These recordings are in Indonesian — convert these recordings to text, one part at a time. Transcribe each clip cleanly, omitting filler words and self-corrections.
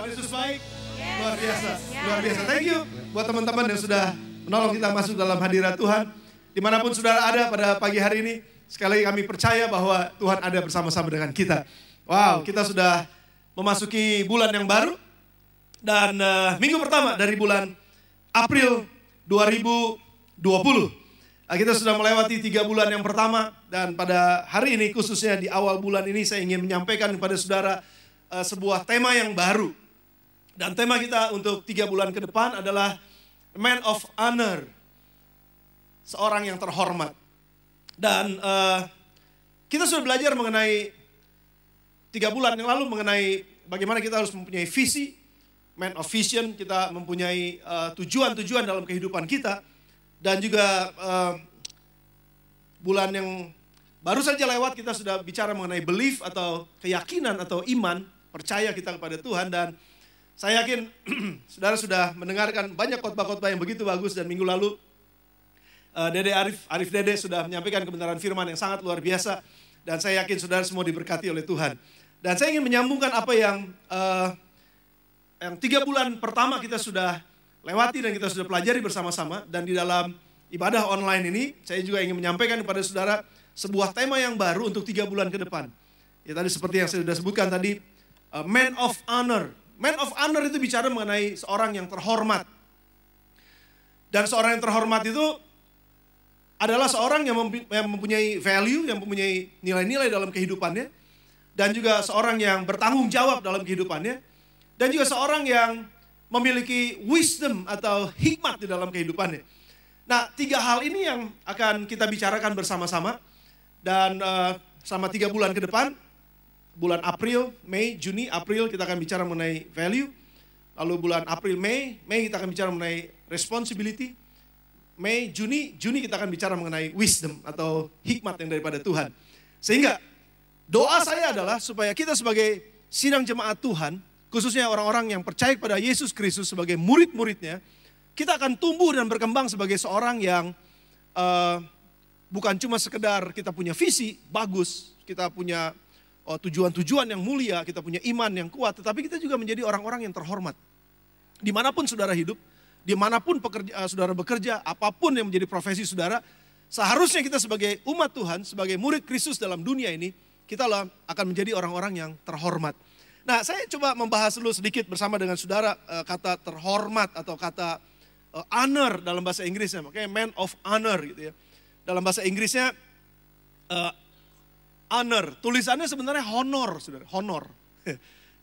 Tuhan Yesus baik, luar biasa, luar biasa. Thank you buat teman-teman yang sudah menolong kita masuk dalam hadirat Tuhan. Dimanapun saudara ada pada pagi hari ini, sekali lagi kami percaya bahwa Tuhan ada bersama-sama dengan kita. Wow, kita sudah memasuki bulan yang baru. Dan minggu pertama dari bulan April 2020. Kita sudah melewati 3 bulan yang pertama. Dan pada hari ini khususnya di awal bulan ini saya ingin menyampaikan kepada saudara sebuah tema yang baru. Dan tema kita untuk 3 bulan ke depan adalah Man of Honor. Seorang yang terhormat. Dan kita sudah belajar mengenai 3 bulan yang lalu mengenai bagaimana kita harus mempunyai visi, man of vision, kita mempunyai tujuan-tujuan dalam kehidupan kita. Dan juga bulan yang baru saja lewat kita sudah bicara mengenai belief atau keyakinan atau iman, percaya kita kepada Tuhan. Dan saya yakin saudara sudah mendengarkan banyak khotbah-khotbah yang begitu bagus. Dan minggu lalu Dede Arif Dede sudah menyampaikan kebenaran firman yang sangat luar biasa. Dan saya yakin saudara semua diberkati oleh Tuhan. Dan saya ingin menyambungkan apa yang 3 bulan pertama kita sudah lewati dan kita sudah pelajari bersama-sama. Dan di dalam ibadah online ini saya juga ingin menyampaikan kepada saudara sebuah tema yang baru untuk 3 bulan ke depan. Ya tadi seperti yang saya sudah sebutkan tadi, Man of Honor. Man of Honor itu bicara mengenai seorang yang terhormat. Dan seorang yang terhormat itu adalah seorang yang mempunyai value, yang mempunyai nilai-nilai dalam kehidupannya. Dan juga seorang yang bertanggung jawab dalam kehidupannya. Dan juga seorang yang memiliki wisdom atau hikmat di dalam kehidupannya. Nah 3 hal ini yang akan kita bicarakan bersama-sama. Dan selama 3 bulan ke depan, bulan April, Mei, Juni, April kita akan bicara mengenai value. Lalu bulan April, Mei kita akan bicara mengenai responsibility. Mei, Juni kita akan bicara mengenai wisdom atau hikmat yang daripada Tuhan. Sehingga doa saya adalah supaya kita sebagai sidang jemaat Tuhan, khususnya orang-orang yang percaya kepada Yesus Kristus sebagai murid-muridnya, kita akan tumbuh dan berkembang sebagai seorang yang bukan cuma sekedar kita punya visi bagus, kita punya tujuan-tujuan yang mulia, kita punya iman yang kuat, tetapi kita juga menjadi orang-orang yang terhormat. Dimanapun saudara hidup, dimanapun saudara bekerja, apapun yang menjadi profesi saudara, seharusnya kita sebagai umat Tuhan, sebagai murid Kristus dalam dunia ini, kita akan menjadi orang-orang yang terhormat. Nah saya coba membahas dulu sedikit bersama dengan saudara kata terhormat atau kata honor dalam bahasa Inggrisnya, makanya man of honor gitu ya. Dalam bahasa Inggrisnya honor, tulisannya sebenarnya honor, saudara, honor.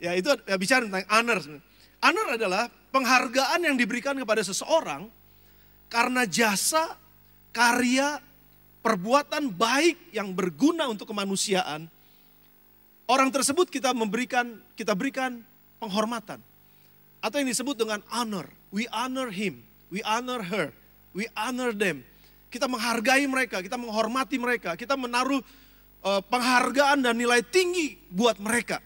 Ya itu ya, bicara tentang honor sebenarnya. Honor adalah penghargaan yang diberikan kepada seseorang karena jasa, karya, perbuatan baik yang berguna untuk kemanusiaan. Orang tersebut kita berikan penghormatan. Atau yang disebut dengan honor. We honor him, we honor her, we honor them. Kita menghargai mereka, kita menghormati mereka, kita menaruh penghargaan dan nilai tinggi buat mereka.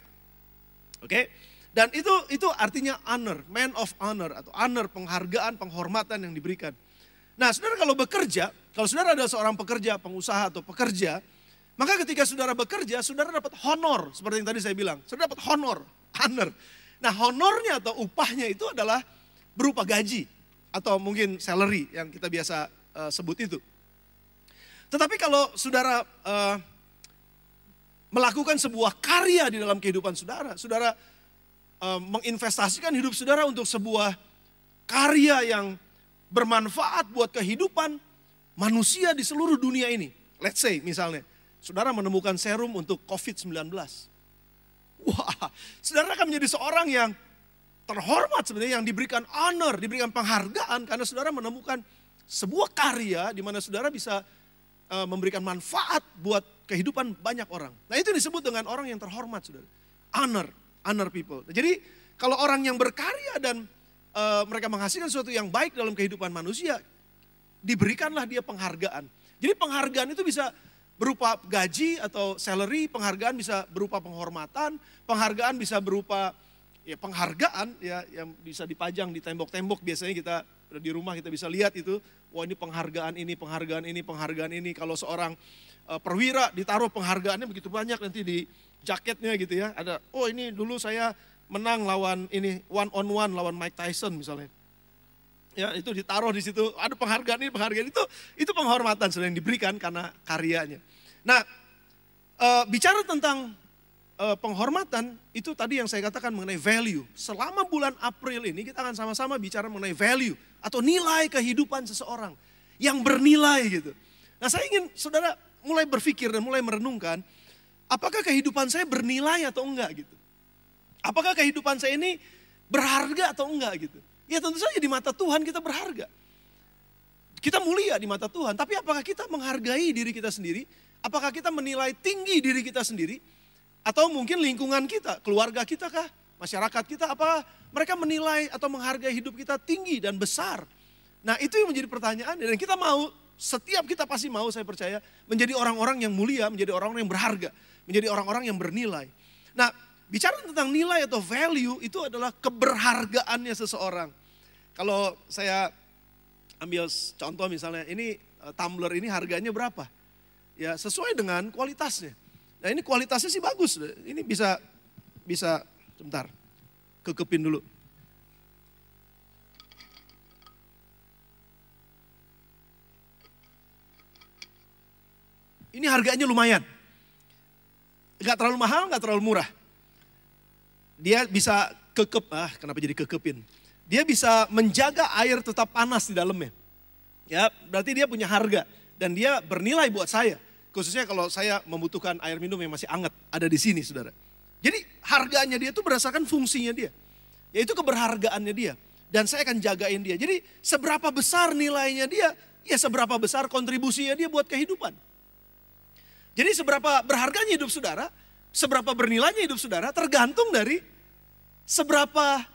Oke? Dan itu artinya honor, man of honor atau honor, penghargaan, penghormatan yang diberikan. Nah, saudara kalau bekerja, kalau saudara adalah seorang pekerja, pengusaha atau pekerja, maka ketika saudara bekerja, saudara dapat honor, seperti yang tadi saya bilang. Saudara dapat honor. Nah, honornya atau upahnya itu adalah berupa gaji atau mungkin salary yang kita biasa sebut itu. Tetapi kalau saudara melakukan sebuah karya di dalam kehidupan saudara, saudara menginvestasikan hidup saudara untuk sebuah karya yang bermanfaat buat kehidupan manusia di seluruh dunia ini. Let's say misalnya, saudara menemukan serum untuk COVID-19. Wah, saudara akan menjadi seorang yang terhormat sebenarnya, yang diberikan honor, diberikan penghargaan karena saudara menemukan sebuah karya di mana saudara bisa memberikan manfaat buat kehidupan banyak orang. Nah itu disebut dengan orang yang terhormat, saudara. Honor people. Jadi kalau orang yang berkarya dan mereka menghasilkan sesuatu yang baik dalam kehidupan manusia, diberikanlah dia penghargaan. Jadi penghargaan itu bisa berupa gaji atau salary, penghargaan bisa berupa penghormatan, penghargaan bisa berupa ya penghargaan ya yang bisa dipajang di tembok-tembok. Biasanya kita di rumah kita bisa lihat itu, wah ini penghargaan ini, penghargaan ini, penghargaan ini. Kalau seorang perwira ditaruh penghargaannya begitu banyak nanti di jaketnya gitu ya. Ada, oh ini dulu saya menang lawan ini one on one lawan Mike Tyson misalnya. Ya, itu ditaruh di situ, ada penghargaan itu penghormatan sudah yang diberikan karena karyanya. Nah, bicara tentang penghormatan, itu tadi yang saya katakan mengenai value. Selama bulan April ini kita akan sama-sama bicara mengenai value atau nilai kehidupan seseorang yang bernilai gitu. Nah, saya ingin saudara mulai berpikir dan mulai merenungkan, apakah kehidupan saya bernilai atau enggak gitu. Apakah kehidupan saya ini berharga atau enggak gitu. Ya tentu saja di mata Tuhan kita berharga. Kita mulia di mata Tuhan, tapi apakah kita menghargai diri kita sendiri? Apakah kita menilai tinggi diri kita sendiri? Atau mungkin lingkungan kita, keluarga kita kah? Masyarakat kita, apakah mereka menilai atau menghargai hidup kita tinggi dan besar? Nah itu yang menjadi pertanyaan dan kita mau, setiap kita pasti mau saya percaya menjadi orang-orang yang mulia, menjadi orang-orang yang berharga, menjadi orang-orang yang bernilai. Nah bicara tentang nilai atau value itu adalah keberhargaannya seseorang. Kalau saya ambil contoh misalnya ini tumbler ini harganya berapa? Ya sesuai dengan kualitasnya. Nah ini kualitasnya sih bagus. Ini bisa sebentar kekepin dulu. Ini harganya lumayan. Gak terlalu mahal, gak terlalu murah. Dia bisa kenapa jadi kekepin? Dia bisa menjaga air tetap panas di dalamnya. Ya, berarti dia punya harga dan dia bernilai buat saya. Khususnya kalau saya membutuhkan air minum yang masih hangat, ada di sini saudara. Jadi harganya dia itu berdasarkan fungsinya dia. Yaitu keberhargaannya dia. Dan saya akan jagain dia. Jadi seberapa besar nilainya dia, ya seberapa besar kontribusinya dia buat kehidupan. Jadi seberapa berharganya hidup saudara, seberapa bernilainya hidup saudara tergantung dari seberapa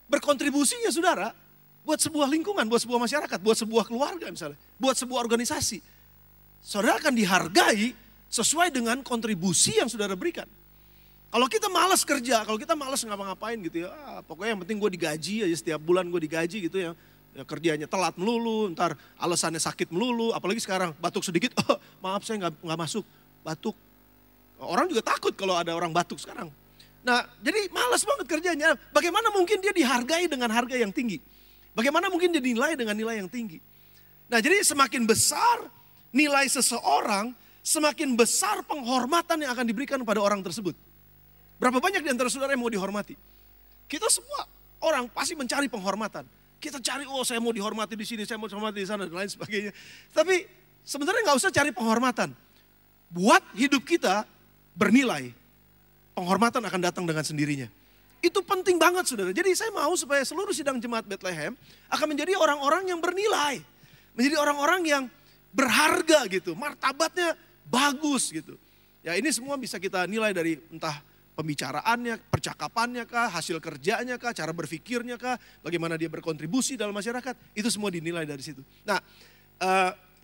berkontribusinya saudara buat sebuah lingkungan, buat sebuah masyarakat, buat sebuah keluarga misalnya, buat sebuah organisasi. Saudara akan dihargai sesuai dengan kontribusi yang saudara berikan. Kalau kita malas kerja, kalau kita malas ngapa-ngapain gitu ya, pokoknya yang penting gue digaji aja setiap bulan gue digaji gitu ya. Ya kerjanya telat melulu, ntar alasannya sakit melulu, apalagi sekarang batuk sedikit, oh maaf saya nggak masuk, batuk. Orang juga takut kalau ada orang batuk sekarang. Nah jadi malas banget kerjanya, bagaimana mungkin dia dihargai dengan harga yang tinggi? Bagaimana mungkin dia dinilai dengan nilai yang tinggi? Nah jadi semakin besar nilai seseorang, semakin besar penghormatan yang akan diberikan kepada orang tersebut. Berapa banyak di antara saudara yang mau dihormati? Kita semua orang pasti mencari penghormatan. Kita cari, oh saya mau dihormati di sini, saya mau dihormati di sana, dan lain sebagainya. Tapi sebenarnya nggak usah cari penghormatan. Buat hidup kita bernilai, penghormatan akan datang dengan sendirinya. Itu penting banget saudara. Jadi saya mau supaya seluruh sidang jemaat Bethlehem akan menjadi orang-orang yang bernilai. Menjadi orang-orang yang berharga gitu, martabatnya bagus gitu. Ya ini semua bisa kita nilai dari entah pembicaraannya, percakapannya kah, hasil kerjanya kah, cara berpikirnya kah, bagaimana dia berkontribusi dalam masyarakat, itu semua dinilai dari situ. Nah,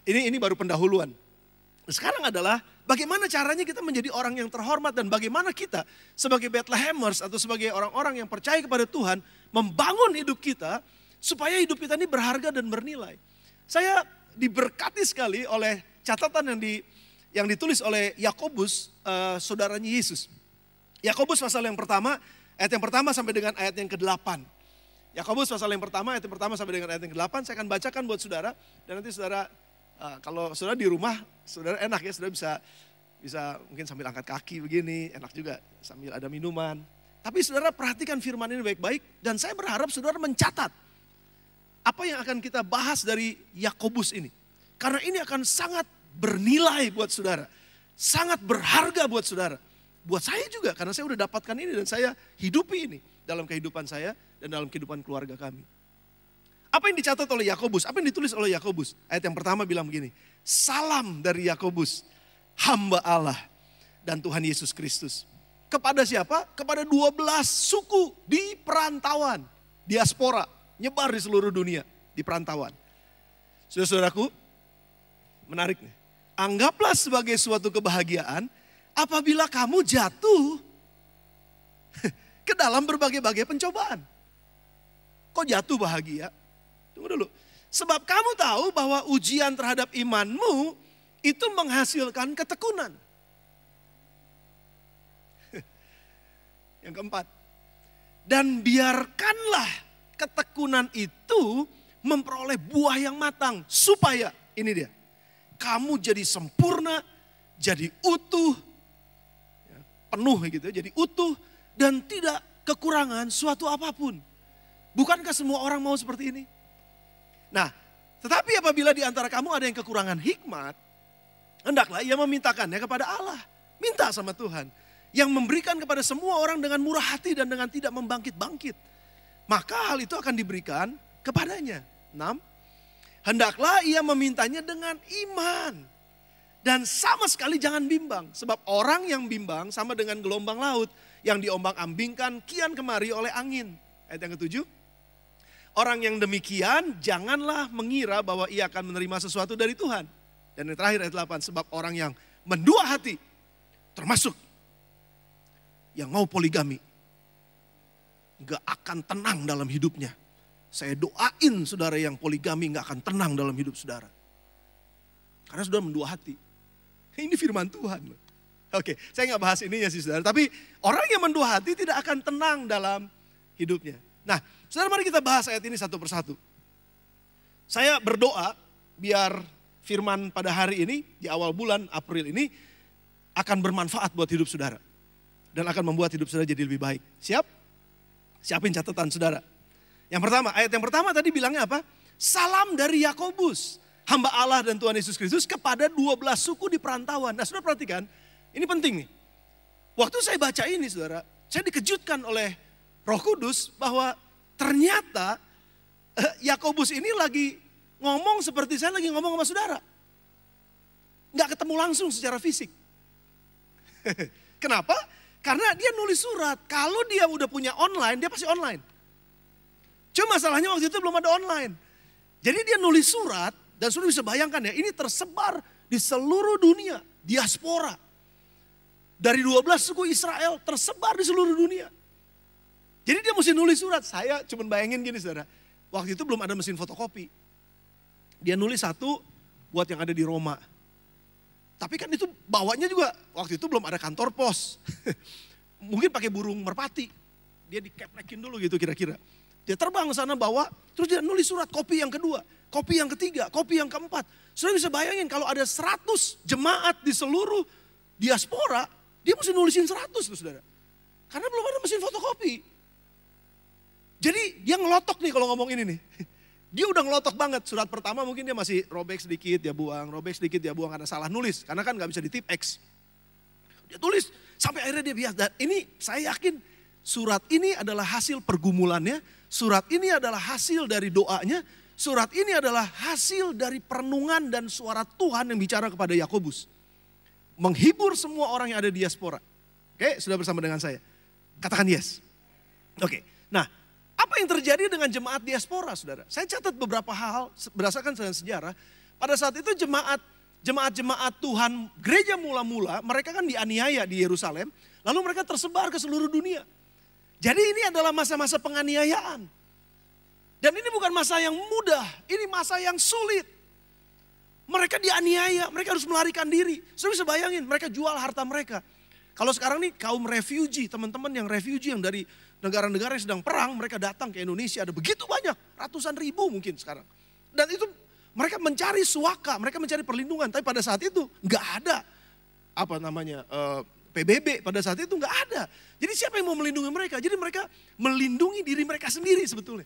ini baru pendahuluan. Sekarang adalah bagaimana caranya kita menjadi orang yang terhormat dan bagaimana kita sebagai Bethlehemers atau sebagai orang-orang yang percaya kepada Tuhan membangun hidup kita supaya hidup kita ini berharga dan bernilai. Saya diberkati sekali oleh catatan yang ditulis oleh Yakobus, saudaranya Yesus. Yakobus pasal yang pertama, ayat yang pertama sampai dengan ayat yang ke-8. Yakobus pasal yang pertama, ayat yang pertama sampai dengan ayat yang ke-8, saya akan bacakan buat saudara. Dan nanti saudara, kalau saudara di rumah, saudara enak ya, saudara bisa mungkin sambil angkat kaki begini, enak juga sambil ada minuman. Tapi saudara perhatikan firman ini baik-baik, dan saya berharap saudara mencatat apa yang akan kita bahas dari Yakobus ini. Karena ini akan sangat bernilai buat saudara, sangat berharga buat saudara. Buat saya juga, karena saya udah dapatkan ini dan saya hidupi ini dalam kehidupan saya dan dalam kehidupan keluarga kami. Apa yang dicatat oleh Yakobus? Apa yang ditulis oleh Yakobus? Ayat yang pertama bilang begini, salam dari Yakobus, hamba Allah dan Tuhan Yesus Kristus. Kepada siapa? Kepada 12 suku di perantauan, diaspora, nyebar di seluruh dunia, di perantauan. Saudara-saudaraku, menarik nih. Anggaplah sebagai suatu kebahagiaan apabila kamu jatuh ke dalam berbagai-bagai pencobaan. Kok jatuh bahagia? Tunggu dulu. Sebab kamu tahu bahwa ujian terhadap imanmu itu menghasilkan ketekunan. Yang keempat, Dan biarkanlah ketekunan itu memperoleh buah yang matang. Supaya, ini dia, kamu jadi sempurna, jadi utuh, penuh gitu, jadi utuh dan tidak kekurangan suatu apapun. Bukankah semua orang mau seperti ini? Nah, tetapi apabila di antara kamu ada yang kekurangan hikmat, hendaklah ia memintakannya kepada Allah. Minta sama Tuhan. Yang memberikan kepada semua orang dengan murah hati dan dengan tidak membangkit-bangkit. Maka hal itu akan diberikan kepadanya. 6. Hendaklah ia memintanya dengan iman. Dan sama sekali jangan bimbang. Sebab orang yang bimbang sama dengan gelombang laut yang diombang-ambingkan kian kemari oleh angin. Ayat yang ke-7. Orang yang demikian janganlah mengira bahwa ia akan menerima sesuatu dari Tuhan. Dan yang terakhir ayat 8. Sebab orang yang mendua hati termasuk yang mau poligami gak akan tenang dalam hidupnya. Saya doain saudara yang poligami gak akan tenang dalam hidup saudara. Karena saudara mendua hati. Ini firman Tuhan. Oke, saya gak bahas ininya sih saudara. Tapi orang yang mendua hati tidak akan tenang dalam hidupnya. Nah, saudara mari kita bahas ayat ini satu persatu. Saya berdoa biar firman pada hari ini, di awal bulan April ini, akan bermanfaat buat hidup saudara. Dan akan membuat hidup saudara jadi lebih baik. Siap? Siapin catatan saudara. Yang pertama, ayat yang pertama tadi bilangnya apa? Salam dari Yakobus, hamba Allah dan Tuhan Yesus Kristus kepada 12 suku di perantauan. Nah saudara perhatikan, ini penting nih. Waktu saya baca ini saudara, saya dikejutkan oleh Roh Kudus bahwa ternyata Yakobus ini lagi ngomong seperti saya lagi ngomong sama saudara. Nggak ketemu langsung secara fisik. Kenapa? Karena dia nulis surat. Kalau dia udah punya online, dia pasti online. Cuma masalahnya waktu itu belum ada online. Jadi dia nulis surat, dan sudah bisa bayangkan ya, ini tersebar di seluruh dunia, diaspora. Dari 12 suku Israel tersebar di seluruh dunia. Jadi dia mesti nulis surat. Saya cuma bayangin gini saudara, waktu itu belum ada mesin fotokopi. Dia nulis satu buat yang ada di Roma. Tapi kan itu bawanya juga, waktu itu belum ada kantor pos. Mungkin pakai burung merpati. Dia dikeplekin dulu gitu kira-kira. Dia terbang ke sana bawa, terus dia nulis surat, kopi yang kedua, kopi yang ketiga, kopi yang keempat. Saudara bisa bayangin kalau ada 100 jemaat di seluruh diaspora, dia mesti nulisin 100 tuh saudara. Karena belum ada mesin fotokopi. Jadi dia ngelotok nih kalau ngomong ini nih. Dia udah ngelotok banget. Surat pertama mungkin dia masih robek sedikit, dia buang, robek sedikit, dia buang karena salah nulis. Karena kan gak bisa di tip X. Dia tulis sampai akhirnya dia biasa. Dan ini saya yakin surat ini adalah hasil pergumulannya. Surat ini adalah hasil dari doanya. Surat ini adalah hasil dari perenungan dan suara Tuhan yang bicara kepada Yakobus. Menghibur semua orang yang ada di diaspora. Oke, sudah bersama dengan saya. Katakan yes. Oke, nah apa yang terjadi dengan jemaat diaspora, saudara? Saya catat beberapa hal berdasarkan sejarah. Pada saat itu jemaat Tuhan, gereja mula-mula, mereka kan dianiaya di Yerusalem. Lalu mereka tersebar ke seluruh dunia. Jadi ini adalah masa-masa penganiayaan. Dan ini bukan masa yang mudah, ini masa yang sulit. Mereka dianiaya, mereka harus melarikan diri. Saudara bisa bayangin, mereka jual harta mereka. Kalau sekarang nih kaum refugee, teman-teman yang refugee yang dari negara-negara yang sedang perang, mereka datang ke Indonesia, ada begitu banyak, ratusan ribu mungkin sekarang. Dan itu mereka mencari suaka, mereka mencari perlindungan, tapi pada saat itu nggak ada PBB, pada saat itu nggak ada. Jadi siapa yang mau melindungi mereka? Jadi mereka melindungi diri mereka sendiri sebetulnya.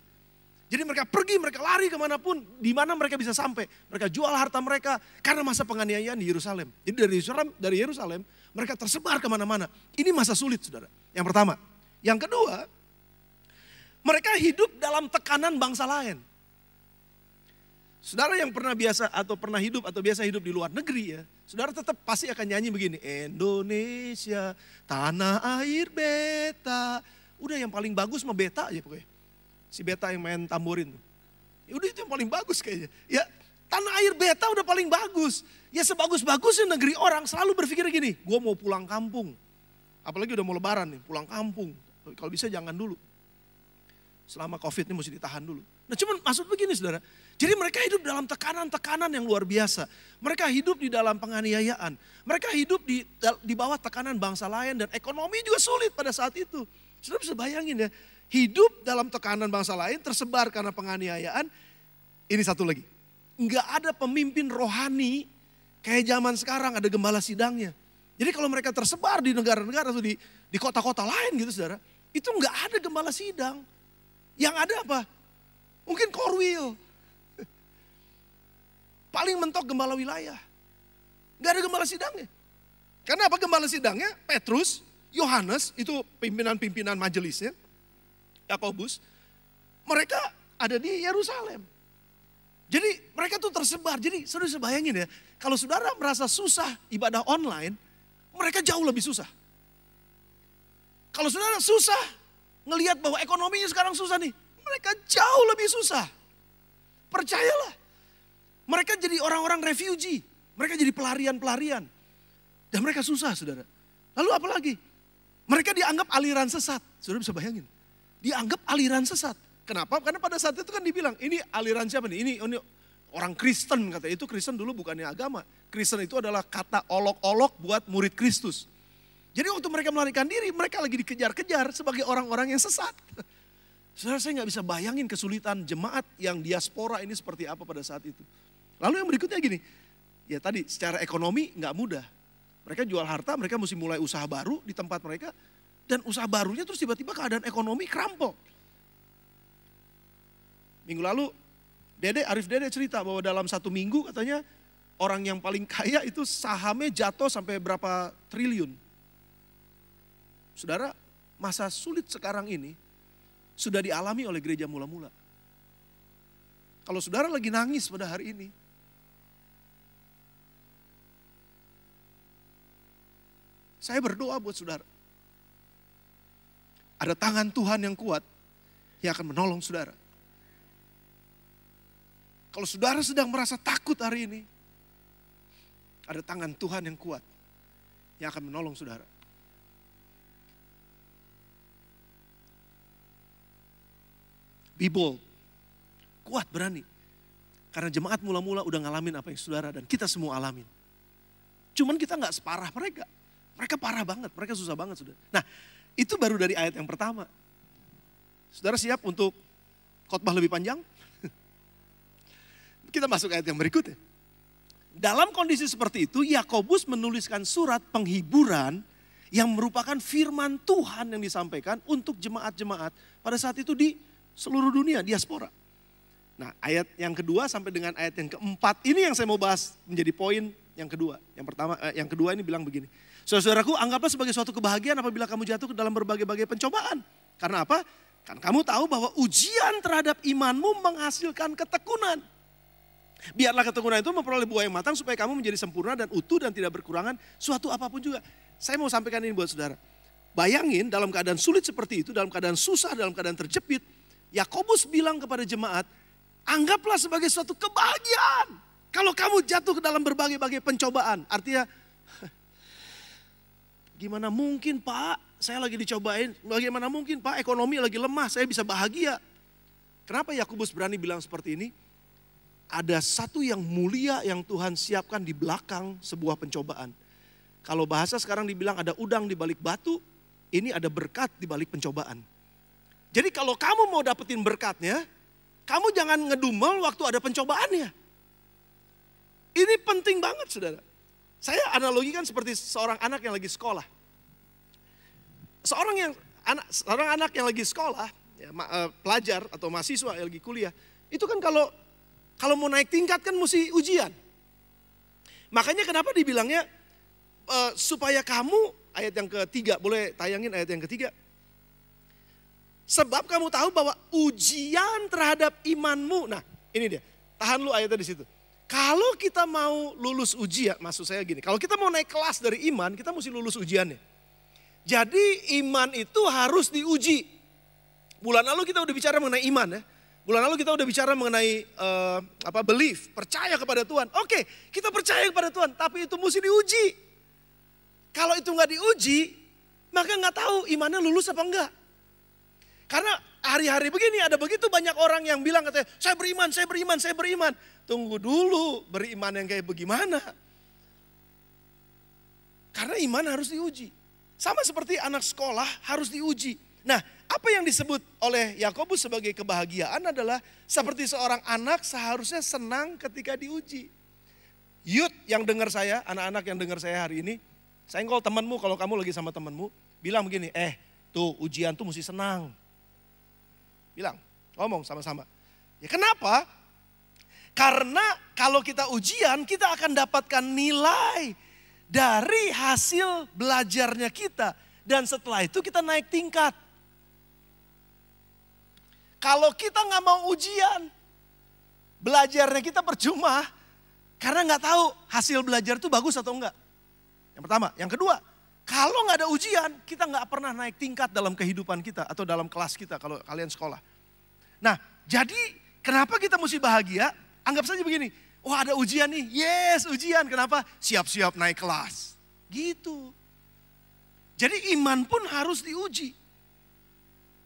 Jadi mereka pergi, mereka lari kemanapun, di mana mereka bisa sampai. Mereka jual harta mereka karena masa penganiayaan di Yerusalem. Jadi dari Yerusalem mereka tersebar kemana-mana. Ini masa sulit saudara, yang pertama. Yang kedua, mereka hidup dalam tekanan bangsa lain. Saudara yang pernah hidup atau biasa hidup di luar negeri ya, saudara tetap pasti akan nyanyi begini, Indonesia, tanah air beta. Udah yang paling bagus mah beta aja pokoknya. Si beta yang main tamborin. Ya udah itu yang paling bagus kayaknya. Ya tanah air beta udah paling bagus. Ya sebagus-bagusnya negeri orang selalu berpikir gini, gue mau pulang kampung. Apalagi udah mau lebaran nih, pulang kampung. Kalau bisa jangan dulu. Selama COVID ini mesti ditahan dulu. Nah cuman maksud begini saudara. Jadi mereka hidup dalam tekanan-tekanan yang luar biasa. Mereka hidup di dalam penganiayaan. Mereka hidup di bawah tekanan bangsa lain dan ekonomi juga sulit pada saat itu. Saudara bisa bayangin ya, hidup dalam tekanan bangsa lain, tersebar karena penganiayaan. Ini satu lagi, nggak ada pemimpin rohani kayak zaman sekarang ada gembala sidangnya. Jadi kalau mereka tersebar di negara-negara atau di kota-kota lain gitu saudara, itu nggak ada gembala sidang. Yang ada apa? Mungkin korwil. Paling mentok gembala wilayah. Nggak ada gembala sidangnya. Karena apa gembala sidangnya? Petrus, Yohanes, itu pimpinan-pimpinan majelisnya, Yakobus, mereka ada di Yerusalem. Jadi mereka tuh tersebar. Jadi saudara bisa bayangin ya, kalau saudara merasa susah ibadah online, mereka jauh lebih susah. Kalau saudara susah ngelihat bahwa ekonominya sekarang susah nih, mereka jauh lebih susah. Percayalah. Mereka jadi orang-orang refugee, mereka jadi pelarian-pelarian. Dan mereka susah saudara. Lalu apa lagi? Mereka dianggap aliran sesat. Saudara bisa bayangin. Dianggap aliran sesat. Kenapa? Karena pada saat itu kan dibilang, ini aliran siapa nih? Ini orang Kristen kata. Itu Kristen dulu bukannya agama. Kristen itu adalah kata olok-olok buat murid Kristus. Jadi waktu mereka melarikan diri, mereka lagi dikejar-kejar sebagai orang-orang yang sesat. Saudara, saya gak bisa bayangin kesulitan jemaat yang diaspora ini seperti apa pada saat itu. Lalu yang berikutnya gini, ya tadi secara ekonomi gak mudah. Mereka jual harta, mereka mesti mulai usaha baru di tempat mereka. Dan usaha barunya terus tiba-tiba keadaan ekonomi kerampok. Minggu lalu Arif Dede cerita bahwa dalam 1 minggu katanya orang yang paling kaya itu sahamnya jatuh sampai berapa triliun. Saudara, masa sulit sekarang ini sudah dialami oleh gereja mula-mula. Kalau saudara lagi nangis pada hari ini, saya berdoa buat saudara. Ada tangan Tuhan yang kuat yang akan menolong saudara. Kalau saudara sedang merasa takut hari ini, ada tangan Tuhan yang kuat yang akan menolong saudara. Be bold, kuat, berani. Karena jemaat mula-mula udah ngalamin apa yang saudara dan kita semua alamin. Cuman kita gak separah mereka. Mereka parah banget, mereka susah banget saudara. Nah, itu baru dari ayat yang pertama. Saudara siap untuk khotbah lebih panjang? Kita masuk ayat yang berikutnya. Dalam kondisi seperti itu, Yakobus menuliskan surat penghiburan yang merupakan firman Tuhan yang disampaikan untuk jemaat-jemaat pada saat itu di seluruh dunia, diaspora. Nah, ayat yang kedua sampai dengan ayat yang keempat ini yang saya mau bahas menjadi poin yang kedua. Yang kedua ini bilang begini. Saudara-saudaraku, anggaplah sebagai suatu kebahagiaan apabila kamu jatuh ke dalam berbagai-bagai pencobaan. Karena apa? Kan kamu tahu bahwa ujian terhadap imanmu menghasilkan ketekunan. Biarlah ketekunan itu memperoleh buah yang matang supaya kamu menjadi sempurna dan utuh dan tidak berkurangan suatu apapun juga. Saya mau sampaikan ini buat saudara. Bayangin dalam keadaan sulit seperti itu, dalam keadaan susah, dalam keadaan terjepit. Yakobus bilang kepada jemaat, anggaplah sebagai suatu kebahagiaan. Kalau kamu jatuh ke dalam berbagai-bagai pencobaan. Artinya, gimana mungkin Pak, saya lagi dicobain. Bagaimana mungkin Pak, ekonomi lagi lemah, saya bisa bahagia. Kenapa Yakobus berani bilang seperti ini? Ada satu yang mulia yang Tuhan siapkan di belakang sebuah pencobaan. Kalau bahasa sekarang dibilang ada udang di balik batu, ini ada berkat di balik pencobaan. Jadi kalau kamu mau dapetin berkatnya, kamu jangan ngedumel waktu ada pencobaannya. Ini penting banget saudara. Saya analogikan seperti seorang anak yang lagi sekolah. Seorang anak yang lagi sekolah, ya, pelajar atau mahasiswa yang lagi kuliah, itu kan kalau mau naik tingkat kan mesti ujian. Makanya kenapa dibilangnya supaya kamu, ayat yang ketiga, boleh tayangin ayat yang ketiga. Sebab kamu tahu bahwa ujian terhadap imanmu, nah ini dia, tahan lu ayatnya di situ. Kalau kita mau lulus ujian, maksud saya gini, kalau kita mau naik kelas dari iman, kita mesti lulus ujiannya. Jadi iman itu harus diuji. Bulan lalu kita udah bicara mengenai iman ya. Bulan lalu kita udah bicara mengenai belief, percaya kepada Tuhan. Oke, kita percaya kepada Tuhan, tapi itu mesti diuji. Kalau itu nggak diuji, maka nggak tahu imannya lulus apa enggak. Karena hari-hari begini ada begitu banyak orang yang bilang katanya, saya beriman, saya beriman, saya beriman. Tunggu dulu, beriman yang kayak bagaimana? Karena iman harus diuji. Sama seperti anak sekolah harus diuji. Nah, apa yang disebut oleh Yakobus sebagai kebahagiaan adalah seperti seorang anak seharusnya senang ketika diuji. Youth yang dengar saya, anak-anak yang dengar saya hari ini, senggol temanmu kalau kamu lagi sama temanmu, bilang begini, tuh ujian tuh mesti senang. Bilang, ngomong sama-sama. Ya kenapa? Karena kalau kita ujian, kita akan dapatkan nilai dari hasil belajarnya kita. Dan setelah itu kita naik tingkat. Kalau kita nggak mau ujian, belajarnya kita percuma. Karena nggak tahu hasil belajar itu bagus atau enggak. Yang pertama. Yang kedua, kalau nggak ada ujian, kita nggak pernah naik tingkat dalam kehidupan kita. Atau dalam kelas kita kalau kalian sekolah. Nah, jadi kenapa kita mesti bahagia? Anggap saja begini, wah ada ujian nih, yes ujian. Kenapa? Siap-siap naik kelas. Gitu. Jadi iman pun harus diuji.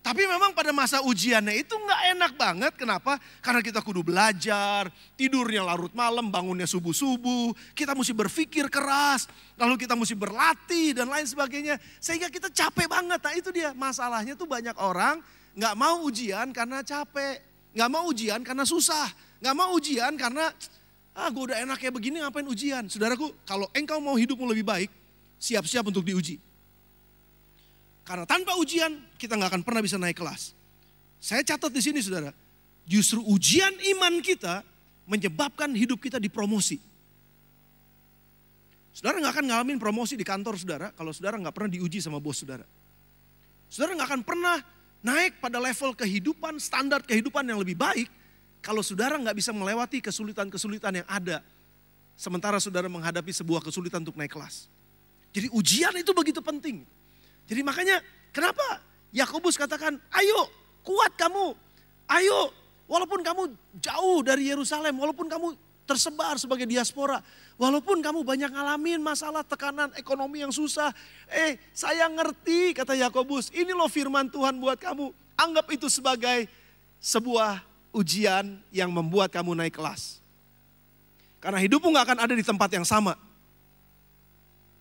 Tapi memang pada masa ujiannya itu nggak enak banget. Kenapa? Karena kita kudu belajar, tidurnya larut malam, bangunnya subuh-subuh. Kita mesti berpikir keras, lalu kita mesti berlatih dan lain sebagainya. Sehingga kita capek banget. Nah itu dia, masalahnya tuh banyak orang nggak mau ujian karena capek. Nggak mau ujian karena susah. Nggak mau ujian karena, gue udah enak kayak begini ngapain ujian. Saudaraku, kalau engkau mau hidupmu lebih baik, siap-siap untuk diuji. Karena tanpa ujian, kita nggak akan pernah bisa naik kelas. Saya catat di sini saudara, justru ujian iman kita menyebabkan hidup kita dipromosi. Saudara nggak akan ngalamin promosi di kantor saudara, kalau saudara nggak pernah diuji sama bos saudara. Saudara nggak akan pernah naik pada level kehidupan, standar kehidupan yang lebih baik, kalau saudara nggak bisa melewati kesulitan-kesulitan yang ada. Sementara saudara menghadapi sebuah kesulitan untuk naik kelas. Jadi ujian itu begitu penting. Jadi makanya kenapa Yakobus katakan, ayo kuat kamu. Ayo walaupun kamu jauh dari Yerusalem, walaupun kamu tersebar sebagai diaspora. Walaupun kamu banyak ngalamin masalah tekanan ekonomi yang susah. Saya ngerti kata Yakobus, ini loh firman Tuhan buat kamu. Anggap itu sebagai sebuah ujian yang membuat kamu naik kelas. Karena hidupmu gak akan ada di tempat yang sama.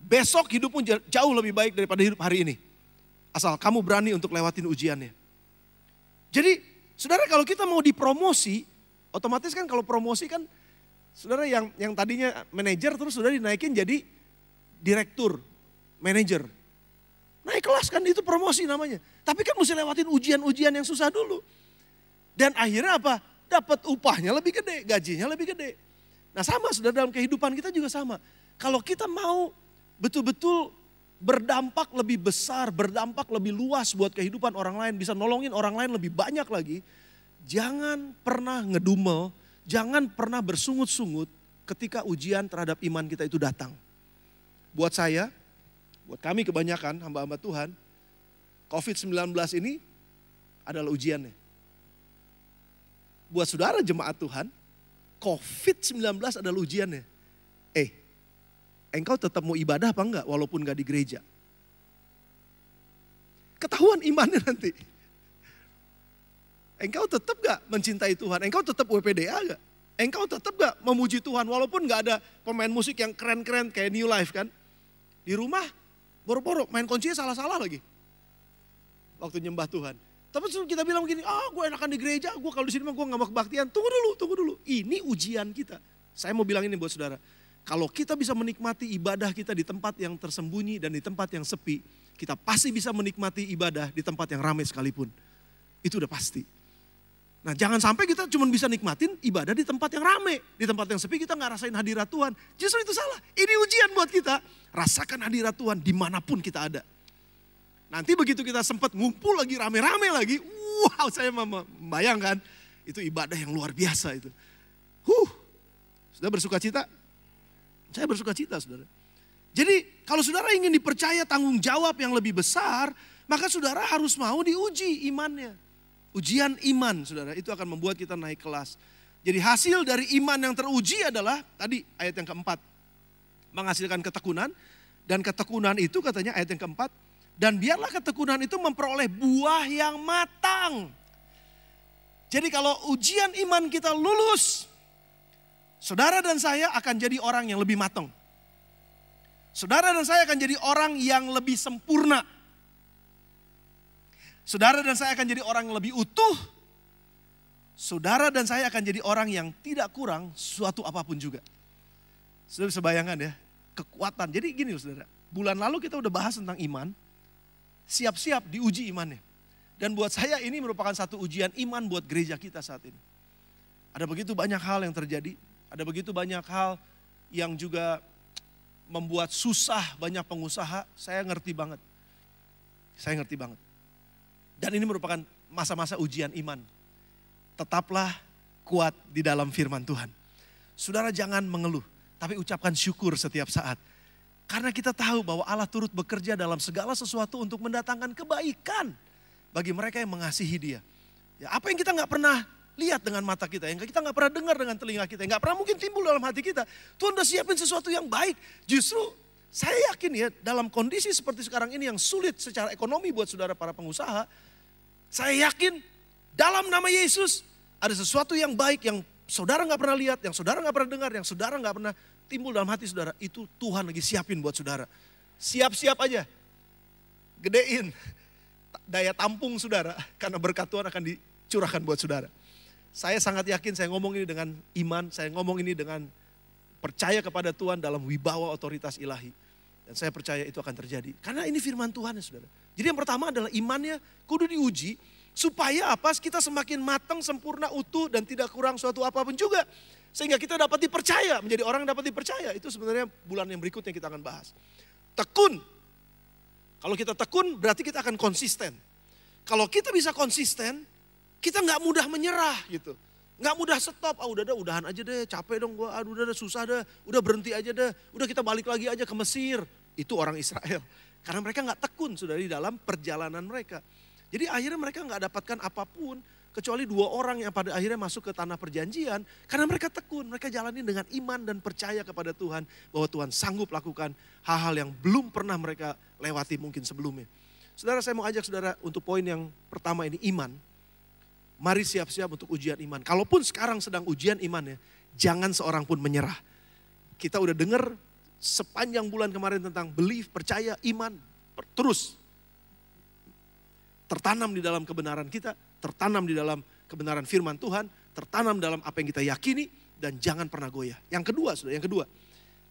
Besok hidupmu jauh lebih baik daripada hidup hari ini. Asal kamu berani untuk lewatin ujiannya. Jadi saudara kalau kita mau dipromosi, otomatis kan kalau promosi kan saudara yang tadinya manajer terus sudah dinaikin jadi direktur, manajer. Naik kelas kan itu promosi namanya. Tapi kan mesti lewatin ujian-ujian yang susah dulu. Dan akhirnya apa? Dapat upahnya lebih gede, gajinya lebih gede. Nah sama saudara dalam kehidupan kita juga sama. Kalau kita mau betul-betul berdampak lebih besar, berdampak lebih luas buat kehidupan orang lain, bisa nolongin orang lain lebih banyak lagi. Jangan pernah ngedumel, jangan pernah bersungut-sungut ketika ujian terhadap iman kita itu datang. Buat saya, buat kami kebanyakan hamba-hamba Tuhan, COVID-19 ini adalah ujiannya. Buat saudara jemaat Tuhan, COVID-19 adalah ujiannya. Engkau tetap mau ibadah apa enggak walaupun enggak di gereja? Ketahuan imannya nanti. Engkau tetap gak mencintai Tuhan? Engkau tetap WPDA gak? Engkau tetap gak memuji Tuhan walaupun gak ada pemain musik yang keren-keren kayak New Life kan? Di rumah boro-boro main kuncinya salah-salah lagi. Waktu nyembah Tuhan. Tapi kita bilang begini, gue enakan di gereja, gue kalau di sini mah gue gak mau kebaktian. Tunggu dulu. Ini ujian kita. Saya mau bilang ini buat saudara. Kalau kita bisa menikmati ibadah kita di tempat yang tersembunyi dan di tempat yang sepi, kita pasti bisa menikmati ibadah di tempat yang ramai sekalipun. Itu udah pasti. Nah jangan sampai kita cuma bisa nikmatin ibadah di tempat yang ramai. Di tempat yang sepi kita gak rasain hadirat Tuhan. Justru itu salah. Ini ujian buat kita. Rasakan hadirat Tuhan dimanapun kita ada. Nanti begitu kita sempat ngumpul lagi rame-rame lagi. Wow, saya membayangkan itu ibadah yang luar biasa itu. Sudah bersuka cita? Saya bersuka cita saudara. Jadi kalau saudara ingin dipercaya tanggung jawab yang lebih besar, maka saudara harus mau diuji imannya. Ujian iman saudara, itu akan membuat kita naik kelas. Jadi hasil dari iman yang teruji adalah, tadi ayat yang keempat, menghasilkan ketekunan. Dan ketekunan itu katanya ayat yang keempat, dan biarlah ketekunan itu memperoleh buah yang matang. Jadi kalau ujian iman kita lulus, saudara dan saya akan jadi orang yang lebih matang. Saudara dan saya akan jadi orang yang lebih sempurna. Saudara dan saya akan jadi orang yang lebih utuh. Saudara dan saya akan jadi orang yang tidak kurang suatu apapun juga. Saudara bisa bayangkan ya, kekuatan. Jadi gini saudara, bulan lalu kita udah bahas tentang iman. Siap-siap diuji imannya. Dan buat saya ini merupakan satu ujian iman buat gereja kita saat ini. Ada begitu banyak hal yang terjadi. Ada begitu banyak hal yang juga membuat susah banyak pengusaha. Saya ngerti banget. Saya ngerti banget. Dan ini merupakan masa-masa ujian iman. Tetaplah kuat di dalam firman Tuhan. Saudara jangan mengeluh, tapi ucapkan syukur setiap saat. Karena kita tahu bahwa Allah turut bekerja dalam segala sesuatu untuk mendatangkan kebaikan bagi mereka yang mengasihi Dia. Ya, apa yang kita nggak pernah lihat dengan mata kita, yang kita nggak pernah dengar dengan telinga kita, yang nggak pernah mungkin timbul dalam hati kita, Tuhan udah siapin sesuatu yang baik. Justru saya yakin ya, dalam kondisi seperti sekarang ini yang sulit secara ekonomi buat saudara para pengusaha, saya yakin dalam nama Yesus ada sesuatu yang baik yang saudara nggak pernah lihat, yang saudara nggak pernah dengar, yang saudara nggak pernah timbul dalam hati saudara. Itu Tuhan lagi siapin buat saudara. Siap-siap aja, gedein daya tampung saudara, karena berkat Tuhan akan dicurahkan buat saudara. Saya sangat yakin saya ngomong ini dengan iman, saya ngomong ini dengan percaya kepada Tuhan dalam wibawa otoritas ilahi. Dan saya percaya itu akan terjadi. Karena ini firman Tuhan ya saudara. Jadi yang pertama adalah imannya kudu diuji. Supaya apa? Kita semakin matang, sempurna, utuh dan tidak kurang suatu apapun juga. Sehingga kita dapat dipercaya, menjadi orang yang dapat dipercaya. Itu sebenarnya bulan yang berikutnya kita akan bahas. Tekun. Kalau kita tekun berarti kita akan konsisten. Kalau kita bisa konsisten, kita nggak mudah menyerah gitu. Nggak mudah stop, udahan aja deh, capek dong gue, udah susah deh, udah berhenti aja deh, udah kita balik lagi aja ke Mesir. Itu orang Israel. Karena mereka nggak tekun sudah di dalam perjalanan mereka. Jadi akhirnya mereka nggak dapatkan apapun, kecuali 2 orang yang pada akhirnya masuk ke tanah perjanjian. Karena mereka tekun, mereka jalani dengan iman dan percaya kepada Tuhan. Bahwa Tuhan sanggup lakukan hal-hal yang belum pernah mereka lewati mungkin sebelumnya. Saudara, saya mau ajak saudara untuk poin yang pertama ini, iman. Mari siap-siap untuk ujian iman. Kalaupun sekarang sedang ujian iman ya, jangan seorang pun menyerah. Kita udah dengar sepanjang bulan kemarin tentang belief, percaya, iman. Terus tertanam di dalam kebenaran kita, tertanam di dalam kebenaran firman Tuhan, tertanam dalam apa yang kita yakini, dan jangan pernah goyah. Yang kedua, saudara, yang kedua.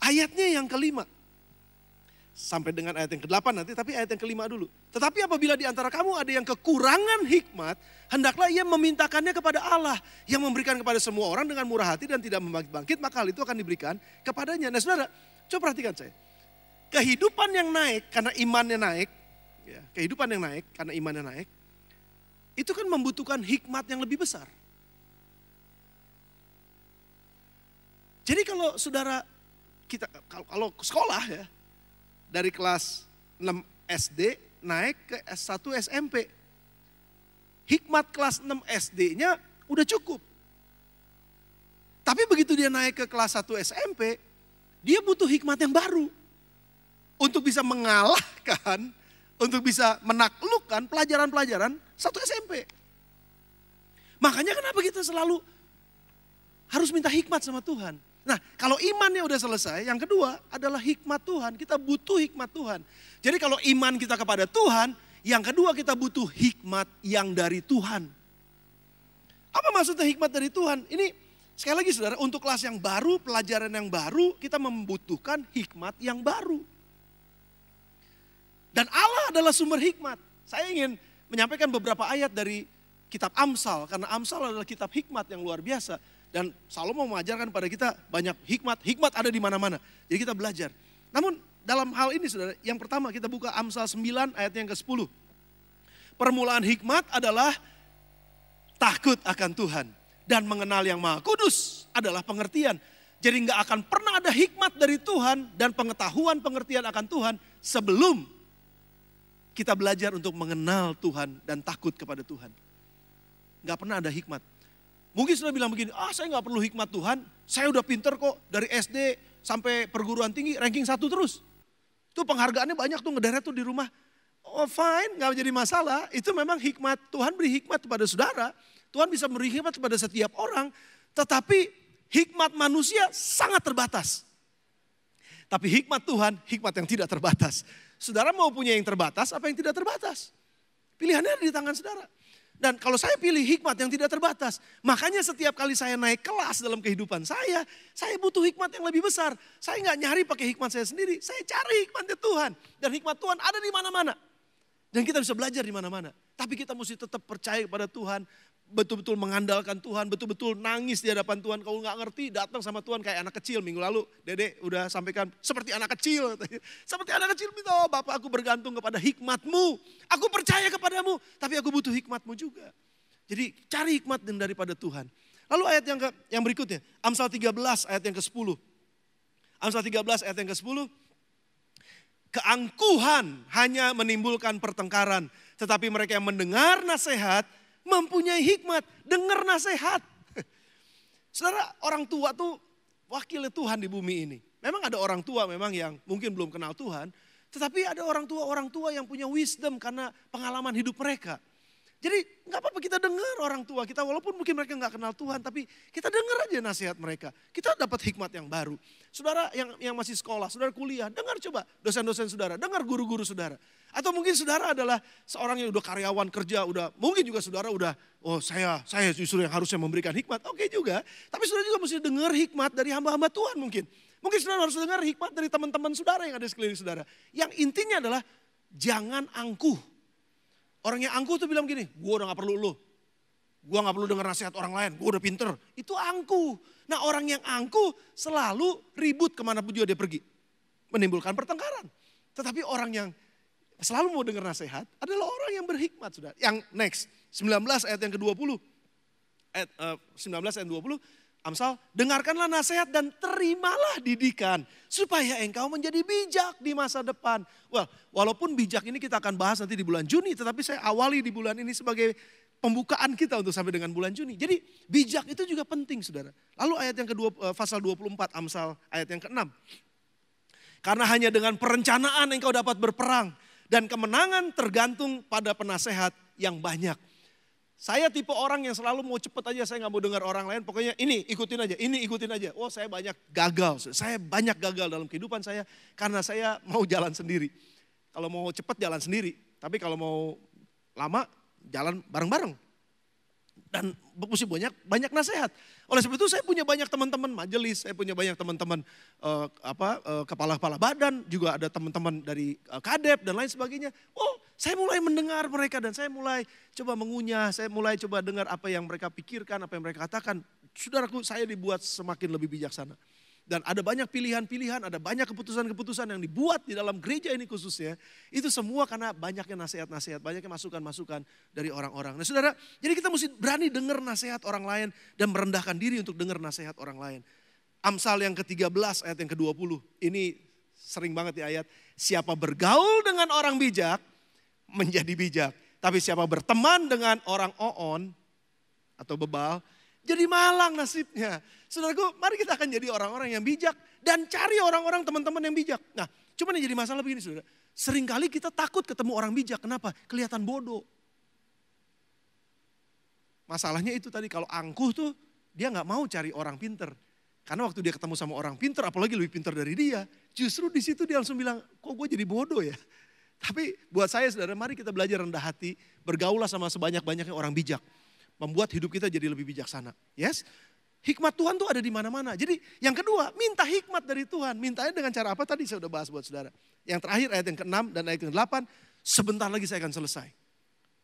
Ayatnya yang kelima. Sampai dengan ayat yang ke-8 nanti, tapi ayat yang kelima dulu. Tetapi apabila di antara kamu ada yang kekurangan hikmat, hendaklah ia memintakannya kepada Allah, yang memberikan kepada semua orang dengan murah hati dan tidak membangkit, maka hal itu akan diberikan kepadanya. Nah saudara, coba perhatikan saya. Kehidupan yang naik karena imannya naik, ya, kehidupan yang naik karena imannya naik, itu kan membutuhkan hikmat yang lebih besar. Jadi kalau saudara, kita kalau sekolah ya, dari kelas 6 SD naik ke S1 SMP. Hikmat kelas 6 SD-nya udah cukup. Tapi begitu dia naik ke kelas 1 SMP, dia butuh hikmat yang baru. Untuk bisa mengalahkan, untuk bisa menaklukkan pelajaran-pelajaran 1 SMP. Makanya kenapa kita selalu harus minta hikmat sama Tuhan. Nah, kalau imannya udah selesai, yang kedua adalah hikmat Tuhan. Kita butuh hikmat Tuhan. Jadi kalau iman kita kepada Tuhan, yang kedua kita butuh hikmat yang dari Tuhan. Apa maksudnya hikmat dari Tuhan? Ini sekali lagi saudara, untuk kelas yang baru, pelajaran yang baru, kita membutuhkan hikmat yang baru. Dan Allah adalah sumber hikmat. Saya ingin menyampaikan beberapa ayat dari kitab Amsal, karena Amsal adalah kitab hikmat yang luar biasa. Dan Salomo mengajarkan pada kita banyak hikmat. Hikmat ada di mana-mana. Jadi kita belajar. Namun dalam hal ini saudara, yang pertama kita buka Amsal 9 ayat yang ke-10. Permulaan hikmat adalah takut akan Tuhan. Dan mengenal yang maha kudus adalah pengertian. Jadi gak akan pernah ada hikmat dari Tuhan dan pengetahuan pengertian akan Tuhan sebelum kita belajar untuk mengenal Tuhan dan takut kepada Tuhan. Gak pernah ada hikmat. Mungkin sudah bilang begini, saya gak perlu hikmat Tuhan, saya udah pinter kok dari SD sampai perguruan tinggi ranking 1 terus. Itu penghargaannya banyak tuh ngederet tuh di rumah. Oh fine, gak jadi masalah, itu memang hikmat, Tuhan beri hikmat kepada saudara, Tuhan bisa beri hikmat kepada setiap orang, tetapi hikmat manusia sangat terbatas. Tapi hikmat Tuhan, hikmat yang tidak terbatas. Saudara mau punya yang terbatas, apa yang tidak terbatas? Pilihannya ada di tangan saudara. Dan kalau saya pilih hikmat yang tidak terbatas, makanya setiap kali saya naik kelas dalam kehidupan saya butuh hikmat yang lebih besar. Saya nggak nyari pakai hikmat saya sendiri, saya cari hikmatnya Tuhan. Dan hikmat Tuhan ada di mana-mana. Dan kita bisa belajar di mana-mana. Tapi kita mesti tetap percaya kepada Tuhan, betul-betul mengandalkan Tuhan, betul-betul nangis di hadapan Tuhan. Kalau nggak ngerti, datang sama Tuhan kayak anak kecil. Minggu lalu Dede udah sampaikan seperti anak kecil. Seperti anak kecil, minta, oh Bapak aku bergantung kepada hikmat-Mu. Aku percaya kepadamu, tapi aku butuh hikmat-Mu juga. Jadi cari hikmat daripada Tuhan. Lalu ayat yang berikutnya, Amsal 13 ayat yang ke-10. Amsal 13 ayat yang ke-10. Keangkuhan hanya menimbulkan pertengkaran, tetapi mereka yang mendengar nasihat mempunyai hikmat. Dengar nasihat. Saudara, orang tua tuh wakil Tuhan di bumi ini. Memang ada orang tua memang yang mungkin belum kenal Tuhan, tetapi ada orang tua yang punya wisdom karena pengalaman hidup mereka. Jadi nggak apa-apa kita dengar orang tua kita, walaupun mungkin mereka nggak kenal Tuhan, tapi kita dengar aja nasihat mereka. Kita dapat hikmat yang baru. Saudara yang masih sekolah, saudara kuliah, dengar coba dosen-dosen saudara, dengar guru-guru saudara. Atau mungkin saudara adalah seorang yang udah karyawan kerja, mungkin juga saudara udah, oh saya justru yang harusnya memberikan hikmat. Oke juga, tapi saudara juga mesti dengar hikmat dari hamba-hamba Tuhan mungkin. Mungkin saudara harus dengar hikmat dari teman-teman saudara yang ada di sekeliling saudara. Yang intinya adalah jangan angkuh. Orang yang angkuh tuh bilang gini, gue udah gak perlu lu. Gue gak perlu dengar nasihat orang lain, gue udah pinter. Itu angkuh. Nah orang yang angkuh selalu ribut kemanapun juga dia pergi. Menimbulkan pertengkaran. Tetapi orang yang selalu mau dengar nasihat adalah orang yang berhikmat. Sudah. Yang next, 19 ayat yang ke-20. Ayat 19 ayat 20. Amsal, dengarkanlah nasihat dan terimalah didikan supaya engkau menjadi bijak di masa depan. Well, walaupun bijak ini kita akan bahas nanti di bulan Juni, tetapi saya awali di bulan ini sebagai pembukaan kita untuk sampai dengan bulan Juni. Jadi bijak itu juga penting saudara. Lalu ayat yang kedua, pasal 24 Amsal ayat yang ke-6. Karena hanya dengan perencanaan engkau dapat berperang dan kemenangan tergantung pada penasehat yang banyak. Saya tipe orang yang selalu mau cepet aja, saya gak mau dengar orang lain. Pokoknya ini ikutin aja. Oh saya banyak gagal, saya banyak gagal dalam kehidupan saya. Karena saya mau jalan sendiri. Kalau mau cepet jalan sendiri, tapi kalau mau lama jalan bareng-bareng. Dan mesti banyak nasihat. Oleh sebab itu saya punya banyak teman-teman majelis, saya punya banyak teman-teman kepala-kepala badan, juga ada teman-teman dari kadep dan lain sebagainya. Oh saya mulai mendengar mereka dan saya mulai coba mengunyah, saya mulai coba dengar apa yang mereka pikirkan, apa yang mereka katakan. Saudaraku, saya dibuat semakin lebih bijaksana. Dan ada banyak pilihan-pilihan, ada banyak keputusan-keputusan yang dibuat di dalam gereja ini khususnya. Itu semua karena banyaknya nasihat-nasihat, banyaknya masukan-masukan dari orang-orang. Nah saudara, jadi kita mesti berani dengar nasihat orang lain dan merendahkan diri untuk dengar nasihat orang lain. Amsal yang ke-13 ayat yang ke-20, ini sering banget di ayat. Siapa bergaul dengan orang bijak, menjadi bijak. Tapi siapa berteman dengan orang oon atau bebal, jadi malang nasibnya. Saudaraku, mari kita akan jadi orang-orang yang bijak dan cari orang-orang teman-teman yang bijak. Nah, cuman yang jadi masalah begini saudara. Seringkali kita takut ketemu orang bijak. Kenapa? Kelihatan bodoh. Masalahnya itu tadi, kalau angkuh tuh dia gak mau cari orang pinter. Karena waktu dia ketemu sama orang pinter, apalagi lebih pinter dari dia, justru di situ dia langsung bilang, kok gue jadi bodoh ya. Tapi buat saya saudara, mari kita belajar rendah hati, bergaulah sama sebanyak-banyaknya orang bijak. Membuat hidup kita jadi lebih bijaksana. Yes? Hikmat Tuhan tuh ada di mana-mana. Jadi yang kedua, minta hikmat dari Tuhan. Mintanya dengan cara apa tadi saya udah bahas buat saudara. Yang terakhir ayat yang ke-6 dan ayat yang ke-8, sebentar lagi saya akan selesai.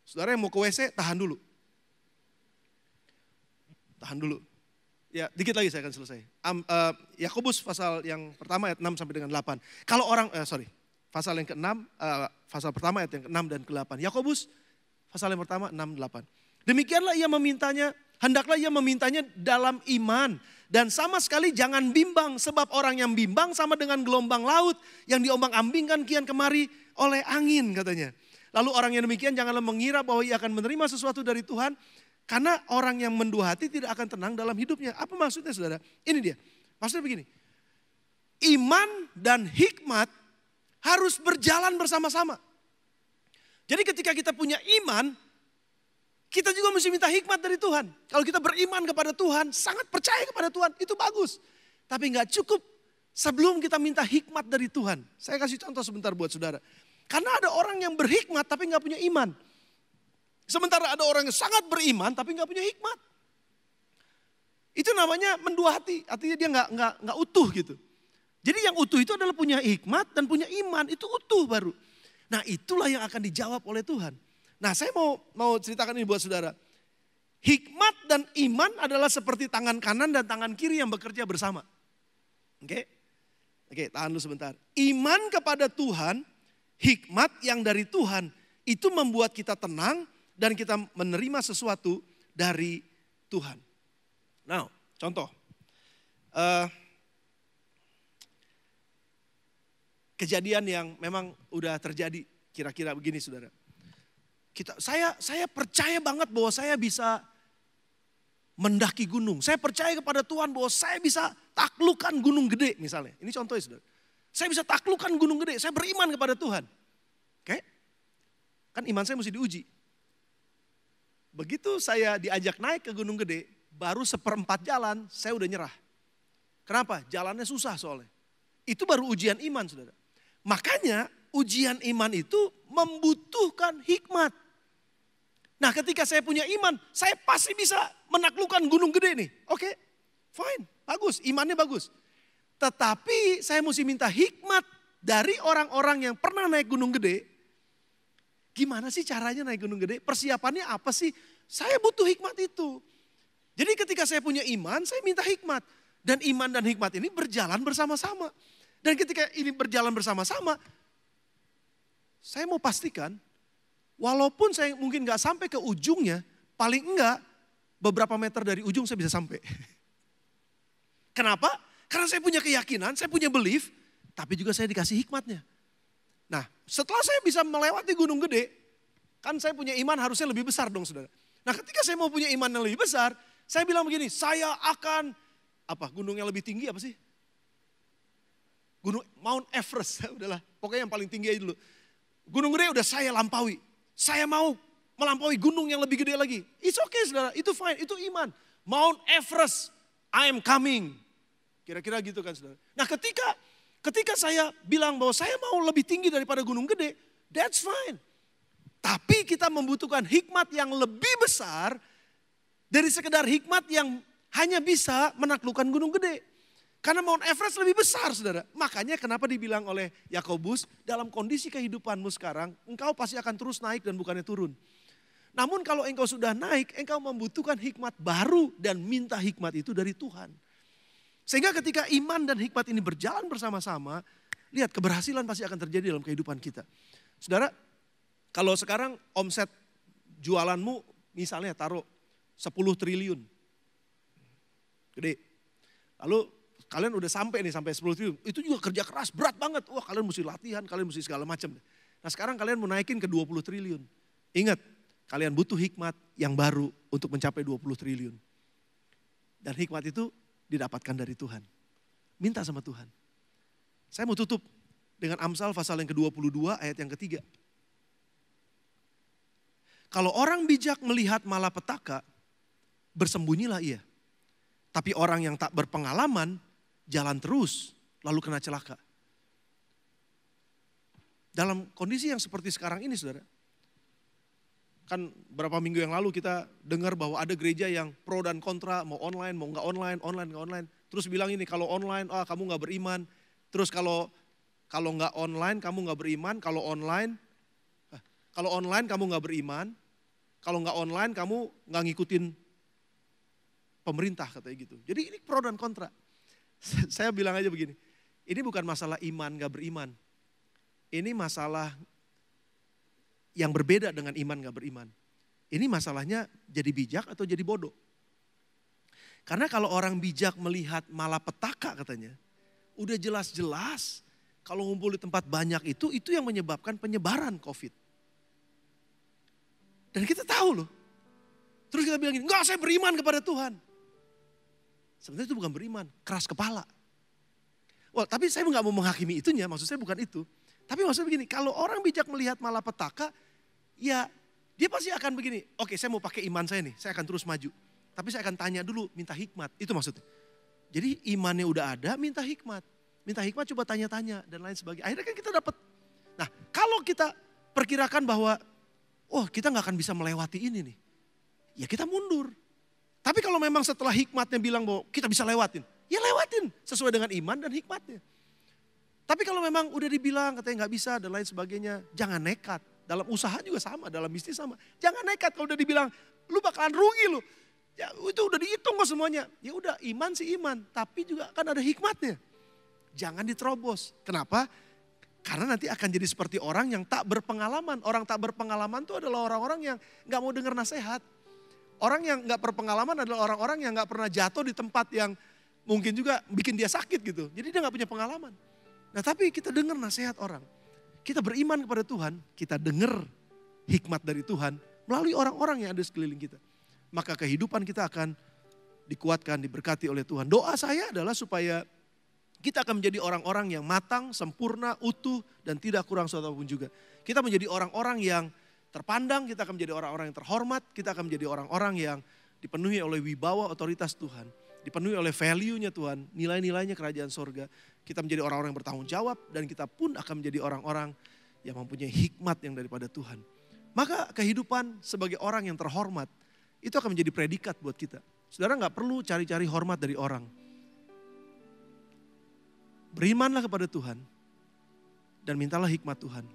Saudara yang mau ke WC, tahan dulu. Tahan dulu. Ya, dikit lagi saya akan selesai. Yakobus pasal yang pertama ayat 6 sampai dengan 8. Kalau orang, pasal yang ke-6, pasal pertama ayat yang ke-6 dan ke-8. Yakobus pasal yang pertama 6-8. Demikianlah ia memintanya, hendaklah ia memintanya dalam iman. Dan sama sekali jangan bimbang, sebab orang yang bimbang sama dengan gelombang laut yang diombang-ambingkan kian kemari oleh angin katanya. Lalu orang yang demikian janganlah mengira bahwa ia akan menerima sesuatu dari Tuhan. Karena orang yang mendua hati tidak akan tenang dalam hidupnya. Apa maksudnya saudara? Ini dia, maksudnya begini. Iman dan hikmat harus berjalan bersama-sama. Jadi ketika kita punya iman, kita juga mesti minta hikmat dari Tuhan. Kalau kita beriman kepada Tuhan, sangat percaya kepada Tuhan, itu bagus. Tapi gak cukup sebelum kita minta hikmat dari Tuhan. Saya kasih contoh sebentar buat saudara. Karena ada orang yang berhikmat tapi gak punya iman. Sementara ada orang yang sangat beriman tapi nggak punya hikmat. Itu namanya mendua hati, artinya dia nggak utuh gitu. Jadi yang utuh itu adalah punya hikmat dan punya iman, itu utuh baru. Nah itulah yang akan dijawab oleh Tuhan. Nah saya mau ceritakan ini buat saudara. Hikmat dan iman adalah seperti tangan kanan dan tangan kiri yang bekerja bersama. Oke, tahan dulu sebentar. Iman kepada Tuhan, hikmat yang dari Tuhan, itu membuat kita tenang dan kita menerima sesuatu dari Tuhan. Nah, contoh. Kejadian yang memang udah terjadi kira-kira begini saudara. Saya percaya banget bahwa saya bisa mendaki gunung. Saya percaya kepada Tuhan bahwa saya bisa taklukkan gunung gede misalnya. Ini contohnya saudara. Saya bisa taklukkan gunung gede, saya beriman kepada Tuhan. Oke? Kan iman saya mesti diuji. Begitu saya diajak naik ke gunung gede, baru 1/4 jalan saya udah nyerah. Kenapa? Jalannya susah soalnya. Itu baru ujian iman saudara. Makanya ujian iman itu membutuhkan hikmat. Nah ketika saya punya iman, saya pasti bisa menaklukkan gunung gede nih. Oke, fine, bagus, imannya bagus. Tetapi saya mesti minta hikmat dari orang-orang yang pernah naik gunung gede. Gimana sih caranya naik gunung gede? Persiapannya apa sih? Saya butuh hikmat itu. Jadi ketika saya punya iman, saya minta hikmat. Dan iman dan hikmat ini berjalan bersama-sama. Dan ketika ini berjalan bersama-sama, saya mau pastikan, walaupun saya mungkin gak sampai ke ujungnya, paling enggak beberapa meter dari ujung saya bisa sampai. Kenapa? Karena saya punya keyakinan, saya punya belief, tapi juga saya dikasih hikmatnya. Nah setelah saya bisa melewati gunung gede, kan saya punya iman harusnya lebih besar dong saudara. Nah ketika saya mau punya iman yang lebih besar, saya bilang begini, saya akan, gunung yang lebih tinggi apa sih? Gunung Mount Everest, udahlah pokoknya yang paling tinggi aja dulu. Gunung gede udah saya lampaui, saya mau melampaui gunung yang lebih gede lagi. It's okay saudara, itu fine, itu iman. Mount Everest, I am coming. Kira-kira gitu kan saudara. Nah ketika saya bilang bahwa saya mau lebih tinggi daripada gunung gede, that's fine. Tapi kita membutuhkan hikmat yang lebih besar dari sekedar hikmat yang hanya bisa menaklukkan gunung gede. Karena Mount Everest lebih besar saudara. Makanya kenapa dibilang oleh Yakobus, dalam kondisi kehidupanmu sekarang, engkau pasti akan terus naik dan bukannya turun. Namun kalau engkau sudah naik, engkau membutuhkan hikmat baru dan minta hikmat itu dari Tuhan. Sehingga ketika iman dan hikmat ini berjalan bersama-sama, lihat keberhasilan pasti akan terjadi dalam kehidupan kita. Saudara, kalau sekarang omset jualanmu misalnya taruh 10 triliun. Gede. Lalu kalian udah sampai 10 triliun. Itu juga kerja keras, berat banget. Wah kalian mesti latihan, kalian mesti segala macam. Nah sekarang kalian mau naikin ke 20 triliun. Ingat, kalian butuh hikmat yang baru untuk mencapai 20 triliun. Dan hikmat itu didapatkan dari Tuhan. Minta sama Tuhan. Saya mau tutup dengan Amsal pasal yang ke-22 ayat yang ketiga. Kalau orang bijak melihat malapetaka, bersembunyilah ia. Tapi orang yang tak berpengalaman, jalan terus, lalu kena celaka. Dalam kondisi yang seperti sekarang ini saudara, kan berapa minggu yang lalu kita dengar bahwa ada gereja yang pro dan kontra, mau online, mau nggak online, online, nggak online. Terus bilang ini, kalau online, kamu nggak beriman. Terus kalau nggak online, kamu nggak beriman. Kalau online kamu nggak beriman. Kalau nggak online, kamu nggak ngikutin pemerintah katanya gitu. Jadi ini pro dan kontra. Saya bilang aja begini, ini bukan masalah iman nggak beriman. Ini masalah yang berbeda dengan iman gak beriman. Ini masalahnya jadi bijak atau jadi bodoh. Karena kalau orang bijak melihat malapetaka katanya, udah jelas-jelas kalau ngumpul di tempat banyak itu yang menyebabkan penyebaran COVID. Dan kita tahu loh. Terus kita bilang gini, enggak saya beriman kepada Tuhan. Sebenarnya itu bukan beriman, keras kepala. Wah, tapi saya nggak mau menghakimi itunya, maksud saya bukan itu. Tapi maksudnya begini, kalau orang bijak melihat malapetaka, ya dia pasti akan begini, oke saya mau pakai iman saya nih, saya akan terus maju. Tapi saya akan tanya dulu, minta hikmat, itu maksudnya. Jadi imannya udah ada, minta hikmat. Minta hikmat coba tanya-tanya dan lain sebagainya. Akhirnya kan kita dapat. Nah kalau kita perkirakan bahwa oh kita nggak akan bisa melewati ini nih. Ya kita mundur. Tapi kalau memang setelah hikmatnya bilang bahwa kita bisa lewatin, ya lewatin sesuai dengan iman dan hikmatnya. Tapi kalau memang udah dibilang katanya nggak bisa dan lain sebagainya, jangan nekat. Dalam usaha juga sama, dalam bisnis sama. Jangan nekat kalau udah dibilang, lu bakalan rugi lu. Ya itu udah dihitung kok semuanya. Ya udah iman sih iman, tapi juga kan ada hikmatnya. Jangan diterobos. Kenapa? Karena nanti akan jadi seperti orang yang tak berpengalaman. Orang tak berpengalaman itu adalah orang-orang yang gak mau dengar nasihat. Orang yang gak berpengalaman adalah orang-orang yang gak pernah jatuh di tempat yang mungkin juga bikin dia sakit gitu. Jadi dia gak punya pengalaman. Nah tapi kita dengar nasihat orang. Kita beriman kepada Tuhan, kita dengar hikmat dari Tuhan melalui orang-orang yang ada di sekeliling kita. Maka kehidupan kita akan dikuatkan, diberkati oleh Tuhan. Doa saya adalah supaya kita akan menjadi orang-orang yang matang, sempurna, utuh, dan tidak kurang suatu apapun juga. Kita menjadi orang-orang yang terpandang, kita akan menjadi orang-orang yang terhormat, kita akan menjadi orang-orang yang dipenuhi oleh wibawa otoritas Tuhan. Dipenuhi oleh value-nya Tuhan, nilai-nilainya kerajaan sorga. Kita menjadi orang-orang yang bertanggung jawab, dan kita pun akan menjadi orang-orang yang mempunyai hikmat yang daripada Tuhan. Maka kehidupan sebagai orang yang terhormat, itu akan menjadi predikat buat kita. Saudara gak perlu cari-cari hormat dari orang. Berimanlah kepada Tuhan dan mintalah hikmat Tuhan.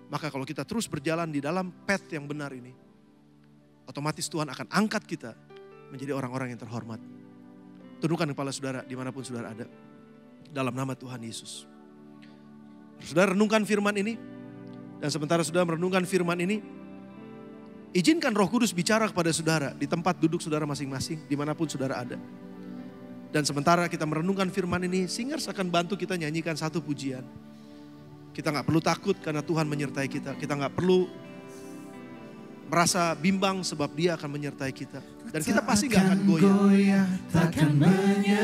Maka kalau kita terus berjalan di dalam path yang benar ini, otomatis Tuhan akan angkat kita menjadi orang-orang yang terhormat. Tundukkan kepala saudara dimanapun saudara ada. Dalam nama Tuhan Yesus. Saudara renungkan firman ini. Dan sementara saudara merenungkan firman ini, izinkan Roh Kudus bicara kepada saudara di tempat duduk saudara masing-masing, dimanapun saudara ada. Dan sementara kita merenungkan firman ini, singers akan bantu kita nyanyikan satu pujian. Kita gak perlu takut karena Tuhan menyertai kita. Kita gak perlu merasa bimbang sebab Dia akan menyertai kita. Dan kita pasti gak akan goyah.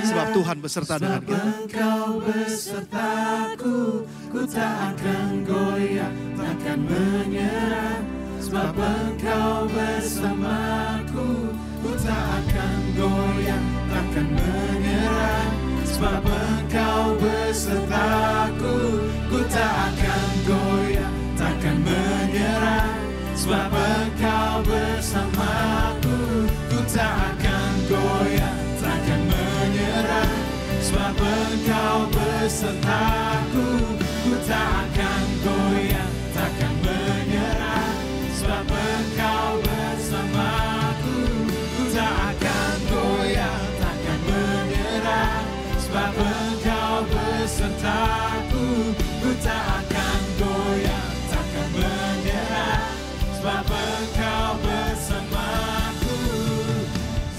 Sebab Tuhan beserta dengan kita. Engkau besertaku, ku tak akan goyah, takkan menyerah. Sebab Engkau bersamaku, ku tak akan goyah, takkan menyerah. Sebab Engkau besertaku, ku tak akan goyah, takkan menyerah. Sebab Engkau bersamaku, ku tak akan goyah, takkan menyerah. Sebab Engkau besertaku, ku tak akan goyah, takkan menyerah. Sebab Engkau bersamaku, ku tak akan goyah, takkan menyerah. Sebab Engkau besertaku, ku tak akan goyah, takkan menyerah. Sebab Engkau bersamaku,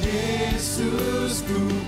Yesusku.